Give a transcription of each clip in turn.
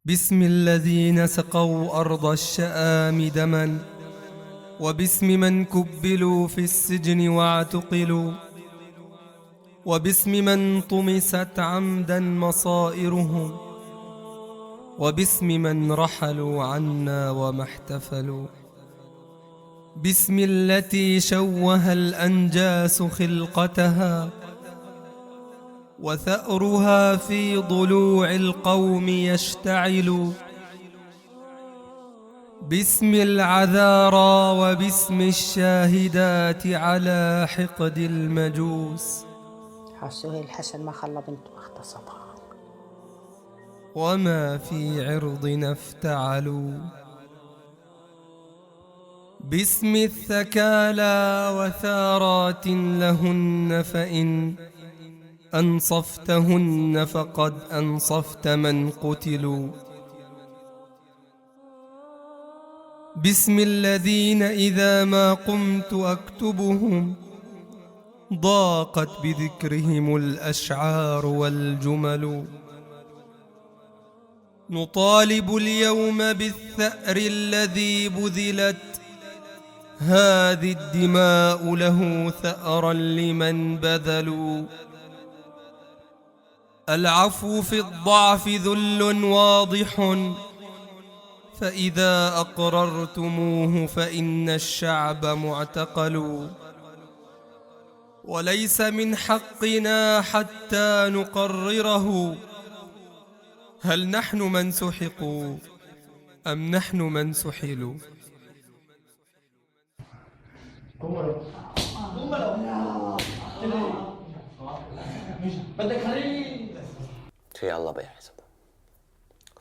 باسم الذين سقوا أرض الشآم دما، وباسم من كبلوا في السجن واعتقلوا، وباسم من طمست عمدا مصائرهم، وباسم من رحلوا عنا وما احتفلوا، باسم التي شوه الأنجاس خلقتها، وثأرها في ضلوع القوم يشتعل، باسم العذارى وباسم الشاهدات على حقد المجوس. سهيل حسن ما خلى بنته اغتصبها. وما في عرضنا افتعلوا، باسم الثكالى وثارات لهن، فإن أنصفتهن فقد أنصفت من قتلوا، باسم الذين إذا ما قمت أكتبهم ضاقت بذكرهم الأشعار والجمل. نطالب اليوم بالثأر الذي بذلت هذه الدماء له ثأرا لمن بذلوا. العفو في الضعف ذل واضح، فإذا أقررتموه فإن الشعب معتقل، وليس من حقنا حتى نقرره هل نحن من سحقوا أم نحن من سحلوا. في الله بيحسبه،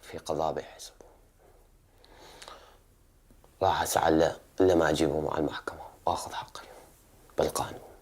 في قضاء بيحسبه. راح أسعى إلا ما أجيبه مع المحكمة وأخذ حقي بالقانون.